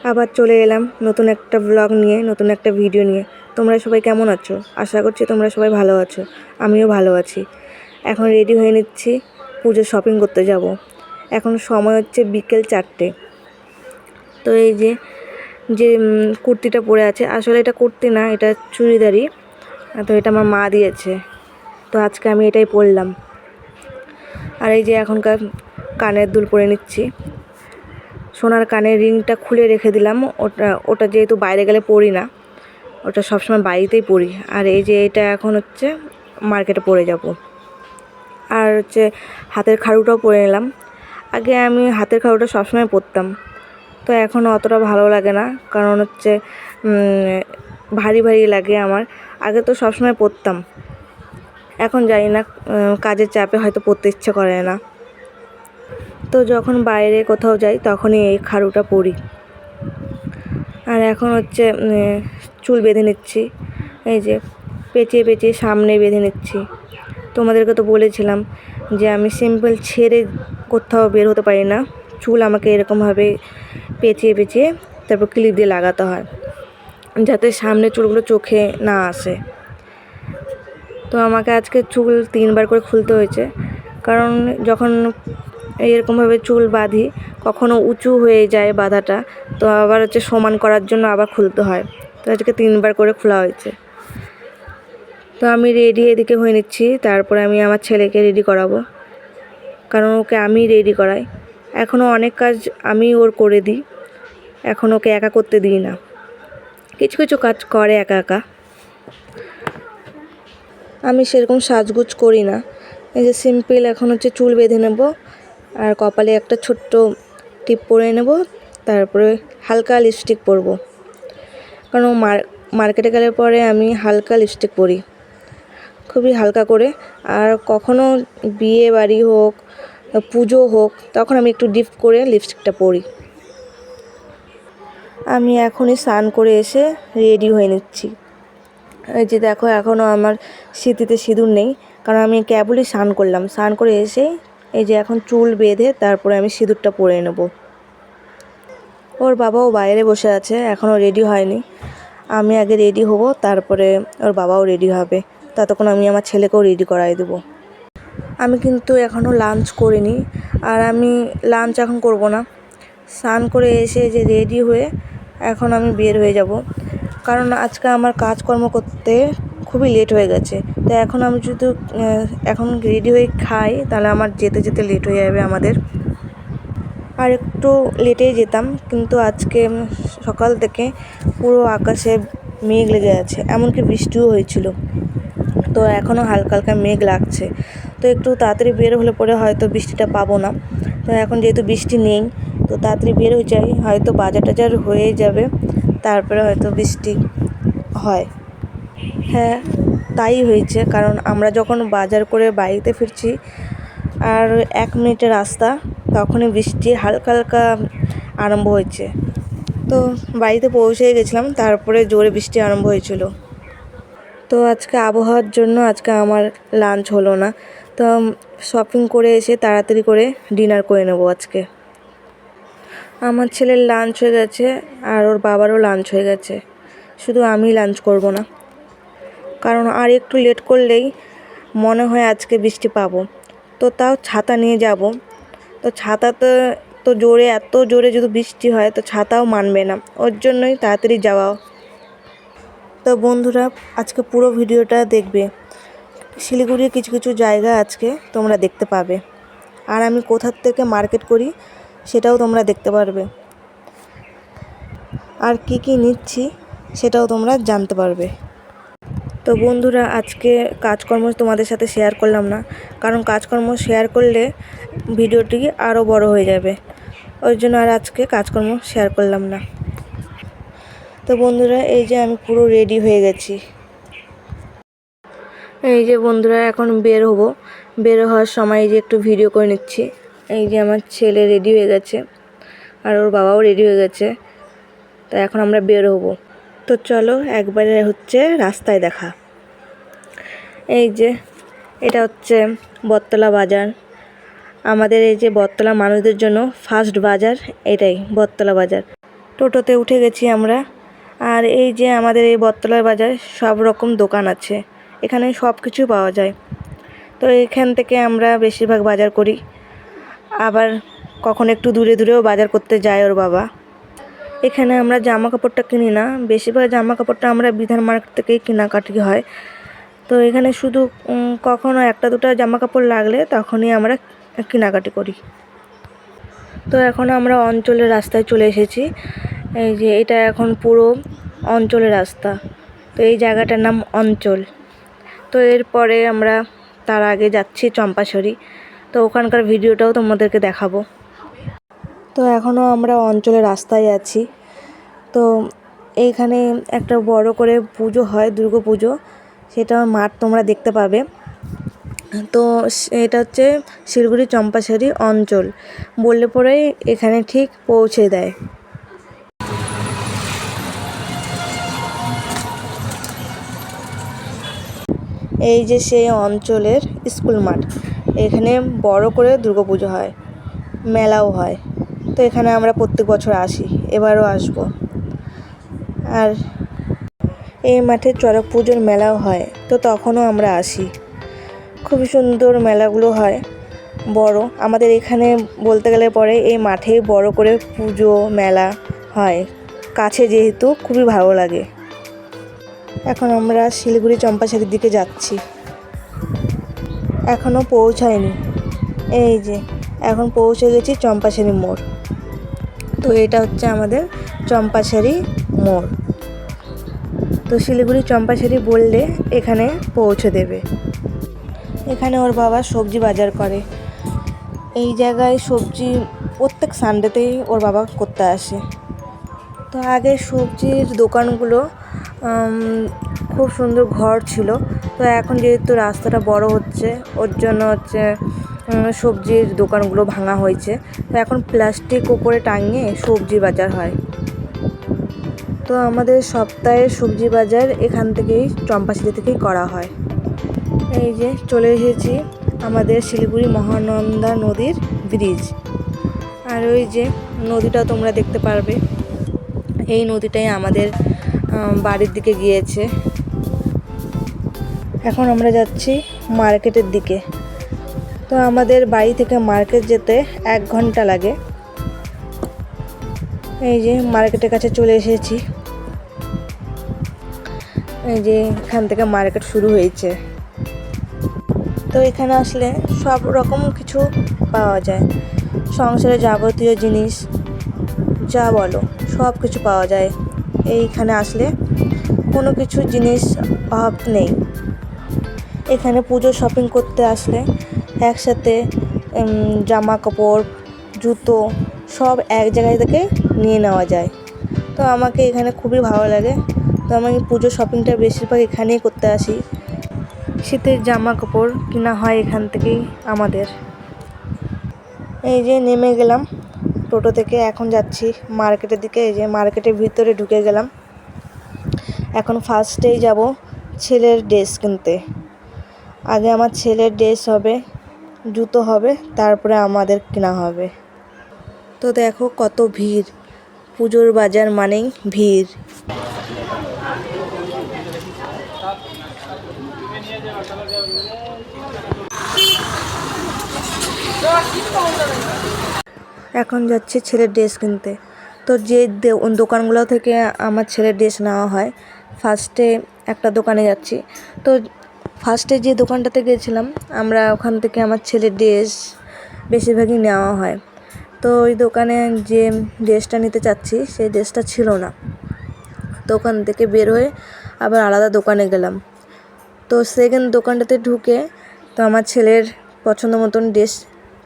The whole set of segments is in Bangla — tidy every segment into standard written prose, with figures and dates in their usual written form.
আবার চলে এলাম নতুন একটা ব্লগ নিয়ে, নতুন একটা ভিডিও নিয়ে। তোমরা সবাই কেমন আছো? আশা করছি তোমরা সবাই ভালো আছো, আমিও ভালো আছি। এখন রেডি হয়ে নিচ্ছি, পুজোর শপিং করতে যাব। এখন সময় হচ্ছে বিকেল 4টে। তো এই যে যে কুর্তিটা পরে আছে, আসলে এটা কুর্তি না, এটা চুড়িদারই। তো এটা আমার মা দিয়েছে, তো আজকে আমি এটাই পরলাম। আর এই যে এখনকার কানের দুল পরে নিচ্ছি। সোনার কানের রিংটা খুলে রেখে দিলাম, ওটা যেহেতু বাইরে গেলে পরি না, ওটা সবসময় বাড়িতেই পরি। আর এই যে এটা এখন হচ্ছে মার্কেটে পরে যাব। আর হচ্ছে হাতের খাড়ুটাও পরে নিলাম। আগে আমি হাতের খাড়ুটা সবসময় পরতাম, তো এখন অতটা ভালো লাগে না, কারণ হচ্ছে ভারী ভারী লাগে আমার। আগে তো সবসময় পরতাম, এখন জানি না, কাজের চাপে হয়তো পরতে ইচ্ছে করে না। তো যখন বাইরে কোথাও যাই তখনই এই খাড়ুটা পরি। আর এখন হচ্ছে চুল বেঁধে নিচ্ছি, এই যে পেঁচিয়ে পেঁচিয়ে সামনে বেঁধে নিচ্ছি। তোমাদেরকে তো বলেছিলাম যে আমি সিম্পল ছেড়ে কোথাও বের হতে পারি না, চুল আমাকে এরকমভাবে পেঁচিয়ে পেঁচিয়ে তারপর ক্লিপ দিয়ে লাগাতে হয়, যাতে সামনে চুলগুলো চোখে না আসে। তো আমাকে আজকে চুল 3বার করে খুলতে হয়েছে, কারণ যখন এরকমভাবে চুল বাঁধি কখনো উঁচু হয়ে যায় বাঁধাটা, তো আবার হচ্ছে সমান করার জন্য আবার খুলতে হয়। তো আজকে 3বার করে খোলা হয়েছে। তো আমি রেডি এদিকে হয়ে নিচ্ছি, তারপরে আমি আমার ছেলেকে রেডি করাবো, কারণ ওকে আমি রেডি করাই। এখনও অনেক কাজ আমি ওর করে দিই, এখন ওকে একা করতে দিই না, কিছু কিছু কাজ করে একা একা। আমি সেরকম সাজগুজ করি না, এই যে সিম্পল এখন হচ্ছে চুল বেঁধে নেব, আর কপালে একটা ছোট্ট টিপ পরে নেব, তারপরে হালকা লিপস্টিক পরব, কারণ মার্কেটে গেলে পরে আমি হালকা লিপস্টিক পরি, খুবই হালকা করে। আর কখনো বিয়ে বাড়ি হোক, পুজো হোক, তখন আমি একটু ডিপ করে লিপস্টিকটা পরি। আমি এখনই স্নান করে এসে রেডি হয়ে নিচ্ছি। এই যে দেখো, এখনও আমার সিঁথিতে সিঁদুর নেই, কারণ আমি কেবলই স্নান করলাম। স্নান করে এসে এই যে এখন চুল বেঁধে তারপরে আমি সিঁদুরটা পরে নেব। ওর বাবাও বাইরে বসে আছে, এখনও রেডি হয়নি। আমি আগে রেডি হব, তারপরে ওর বাবাও রেডি হবে, ততক্ষণ আমি আমার ছেলেকেও রেডি করাই দেবো। আমি কিন্তু এখনও লাঞ্চ করিনি, আর আমি লাঞ্চ এখন করব না। স্নান করে এসে যে রেডি হয়ে এখন আমি বের হয়ে যাব, কারণ আজকে আমার কাজকর্ম করতে খুবই লেট হয়ে গেছে। তো এখন আমি যদি এখন রেডি হয়ে খাই, তাহলে আমার যেতে যেতে লেট হয়ে যাবে আমাদের। আর একটু লেটেই যেতাম, কিন্তু আজকে সকাল থেকে পুরো আকাশে মেঘ লেগে আছে, এমনকি বৃষ্টিও হয়েছিল। তো এখনও হালকা হালকা মেঘ লাগছে, তো একটু তাড়াতাড়ি বের হলে পরে হয়তো বৃষ্টিটা পাবো না। তো এখন যেহেতু বৃষ্টি নেই, তো তাড়াতাড়ি বের হয়ে যাই, হয়তো বাজার টাজার হয়ে যাবে, তারপরে হয়তো বৃষ্টি হয়। হ্যাঁ, তাই হয়েছে, কারণ আমরা যখন বাজার করে বাড়িতে ফিরছি আর 1 মিনিটের রাস্তা, তখনই বৃষ্টি হালকা হালকা আরম্ভ হয়েছে। তো বাড়িতে পৌঁছে গেছিলাম, তারপরে জোরে বৃষ্টি আরম্ভ হয়েছিল। তো আজকে আবহাওয়ার জন্য আজকে আমার লাঞ্চ হলো না, তো শপিং করে এসে তাড়াতাড়ি করে ডিনার করে নেব আজকে। আমার ছেলের লাঞ্চ হয়ে গেছে, আর ওর বাবারও লাঞ্চ হয়ে গেছে, শুধু আমি লাঞ্চ করব না, কারণ আর একটু লেট করলেই মনে হয় আজকে বৃষ্টি পাবো। তো তাও ছাতা নিয়ে যাব, তো ছাতাতে তো জোরে, এত জোরে যদি বৃষ্টি হয় তো ছাতাও মানবে না, ওর জন্যই তাড়াতাড়ি যাওয়া। তো বন্ধুরা, আজকে পুরো ভিডিওটা দেখবে। শিলিগুড়ির কিছু কিছু জায়গা আজকে তোমরা দেখতে পাবে, আর আমি কোথার থেকে মার্কেট করি সেটাও তোমরা দেখতে পারবে, আর কি কি নিচ্ছি সেটাও তোমরা জানতে পারবে। তো বন্ধুরা, আজকে কাজকর্ম তোমাদের সাথে শেয়ার করলাম না, কারণ কাজকর্ম শেয়ার করলে ভিডিওটি আরও বড় হয়ে যাবে, ওই জন্য আর আজকে কাজকর্ম শেয়ার করলাম না। তো বন্ধুরা, এই যে আমি পুরো রেডি হয়ে গেছি। এই যে বন্ধুরা, এখন বের হব, বের হওয়ার সময় যে একটু ভিডিও করে নিচ্ছি। এই যে আমার ছেলে রেডি হয়ে গেছে, আর ওর বাবাও রেডি হয়ে গেছে, তো এখন আমরা বের হব। তো চলো একবারে হচ্ছে রাস্তায় দেখা। এই যে এটা হচ্ছে বটতলা বাজার, আমাদের এই যে বটতলা মানুষদের জন্য ফার্স্ট বাজার, এটাই বটতলা বাজার। টোটোতে উঠে গেছি আমরা। আর এই যে আমাদের এই বটতলার বাজার সব রকম দোকান আছে, এখানে সব কিছু পাওয়া যায়। তো এখান থেকে আমরা বেশিরভাগ বাজার করি, আবার কখন একটু দূরে দূরেও বাজার করতে যায় ওর বাবা। এখানে আমরা জামা কাপড়টা কিনি না, বেশিরভাগ জামা কাপড়টা আমরা বিধান মার্কেট থেকেই কেনাকাটি হয়। তো এখানে শুধু কখনো একটা দুটো জামা কাপড় লাগলে তখনই আমরা কেনাকাটি করি। তো এখন আমরা অঞ্চলের রাস্তায় চলে এসেছি। এই যে এটা এখন পুরো অঞ্চলের রাস্তা, তো এই জায়গাটার নাম অঞ্চল। তো এরপরে আমরা তার আগে যাচ্ছি চম্পাশরি, তো ওখানকার ভিডিওটাও তোমাদেরকে দেখাবো। তো এখনও আমরা অঞ্চলের রাস্তায় আছি। তো এইখানে একটা বড় করে পুজো হয়, দুর্গা পুজো, সেটা মাঠ তোমরা দেখতে পাবে। তো এটা হচ্ছে শিলিগুড়ি চম্পাশরি অঞ্চল বললে পরেই এখানে ঠিক পৌঁছে দেয়। এই যে সেই অঞ্চলের স্কুল মাঠ, এখানে বড় করে দুর্গাপুজো হয়, মেলাও হয়। তো এখানে আমরা প্রত্যেক বছর আসি, এবারও আসব। আর এই মাঠে চড়ক পুজোর মেলাও হয়, তো তখনও আমরা আসি। খুবই সুন্দর মেলাগুলো হয়, বড়। আমাদের এখানে বলতে গেলে পরে এই মাঠে বড় করে পুজো মেলা হয়, কাছে যেহেতু খুবই ভালো লাগে। এখন আমরা শিলিগুড়ি চম্পাশারির দিকে যাচ্ছি, এখনও পৌঁছায়নি। এই যে এখন পৌঁছে গেছি চম্পাশারি মোড়। তো এটা হচ্ছে আমাদের চম্পাশারি মোড়। তো শিলিগুড়ি চম্পাশারি বললে এখানে পৌঁছে দেবে। এখানে ওর বাবা সবজি বাজার করে, এই জায়গায় সবজি প্রত্যেক সানডেতেই ওর বাবা করতে আসে। তো আগে সবজির দোকানগুলো খুব সুন্দর ঘর ছিল, তো এখন যেহেতু রাস্তাটা বড় হচ্ছে ওর জন্য হচ্ছে সবজির দোকানগুলো ভাঙা হয়েছে। তো এখন প্লাস্টিক ওপরে টাঙিয়ে সবজি বাজার হয়। তো আমাদের সপ্তাহের সবজি বাজার এখান থেকেই চম্পাশারি থেকেই করা হয়। এই যে চলে এসেছি আমাদের শিলিগুড়ি মহানন্দা নদীর ব্রিজ। আর ওই যে নদীটা তোমরা দেখতে পারবে, এই নদীটাই আমাদের বাড়ির দিকে গিয়েছে। এখন আমরা যাচ্ছি মার্কেটের দিকে। তো আমাদের বাড়ি থেকে মার্কেট যেতে 1 ঘন্টা লাগে। এই যে মার্কেটের কাছে চলে এসেছি, এই যে এখান থেকে মার্কেট শুরু হয়েছে। তো এখানে আসলে সব রকম কিছু পাওয়া যায়, সংসারে যাবতীয় জিনিস যা বলো সব কিছু পাওয়া যায় এইখানে আসলে, কোনো কিছু জিনিস অভাব নেই। এখানে পুজো শপিং করতে আসলে একসাথে জামা কাপড় জুতো সব এক জায়গায় থেকে নিয়ে নেওয়া যায়। তো আমাকে এখানে খুবই ভালো লাগে, তো আমি পুজো শপিংটা বেশিরভাগ এখানেই করতে আসি। শীতের জামা কাপড় কেনা হয় এখান থেকেই আমাদের। এই যে নেমে গেলাম টোটো থেকে, এখন যাচ্ছি মার্কেটের দিকে। এই যে মার্কেটের ভিতরে ঢুকে গেলাম। এখন ফার্স্টেই যাব ছেলের ড্রেস কিনতে। আগে আমার ছেলের ড্রেস হবে, জুতো হবে, তারপরে আমাদের কেনা হবে। তো দেখো কত ভিড়, পুজোর বাজার মানেই ভিড়। এখন যাচ্ছি ছেলের ড্রেস কিনতে। তো যে দোকানগুলো থেকে আমার ছেলের ড্রেস নেওয়া হয়, ফার্স্টে একটা দোকানে যাচ্ছি। তো ফার্স্টে যে দোকানটাতে গিয়েছিলাম আমরা, ওখান থেকে আমার ছেলের ড্রেস বেশিরভাগই নেওয়া হয়। তো ওই দোকানে যে ড্রেসটা নিতে চাচ্ছি সেই ড্রেসটা ছিল না, তো ওখান থেকে বের হয়ে আবার আলাদা দোকানে গেলাম। তো সেকেন্ড দোকানটাতে ঢুকে তো আমার ছেলের পছন্দ মতন ড্রেস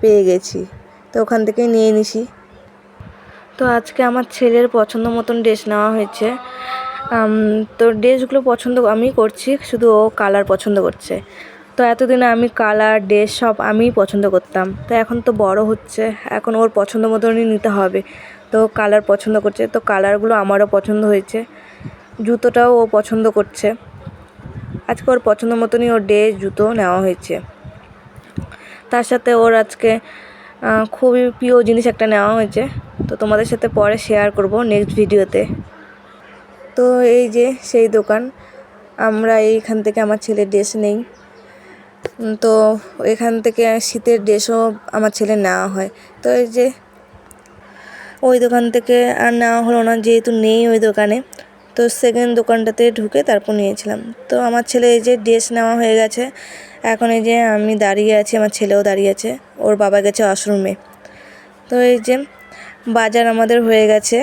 পেয়ে গেছি, তো ওখান থেকেই নিয়ে নিছি। তো আজকে আমার ছেলের পছন্দ মতন ড্রেস নেওয়া হয়েছে। তো ড্রেসগুলো পছন্দ আমি করছি, শুধু ও কালার পছন্দ করছে। তো এতদিনে আমি কালার ড্রেস সব আমিই পছন্দ করতাম, তো এখন তো বড় হচ্ছে, এখন ওর পছন্দ মতনই নিতে হবে। তো কালার পছন্দ করছে, তো কালারগুলো আমারও পছন্দ হয়েছে। জুতোটাও ও পছন্দ করছে। আজকে ওর পছন্দ মতনই ওর ড্রেস জুতো নেওয়া হয়েছে। তার সাথে ওর আজকে খুবই প্রিয় জিনিস একটা নেওয়া হয়েছে, তো তোমাদের সাথে পরে শেয়ার করব নেক্সট ভিডিওতে। তো এই যে সেই দোকান, আমরা এইখান থেকে আমার ছেলের ড্রেস নেই। তো এখান থেকে শীতের ড্রেসও আমার ছেলের নেওয়া হয়। তো এই যে ওই দোকান থেকে আর নেওয়া হলো না, যেহেতু নেই ওই দোকানে। তো সেকেন্ড দোকানটাতে ঢুকে তারপর নিয়েছিলাম। তো আমার ছেলে এই যে ড্রেস নেওয়া হয়ে গেছে। এখন এই যে আমি দাঁড়িয়ে আছি, আমার ছেলেও দাঁড়িয়ে আছে, ওর বাবা গেছে ওয়াশরুমে। তো এই যে বাজার আমাদের হয়ে গেছে,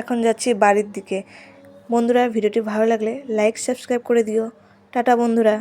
এখন যাচ্ছি বাড়ির দিকে। বন্ধুরা, ভিডিওটি ভালো লাগলে লাইক সাবস্ক্রাইব করে দিও। টাটা বন্ধুরা।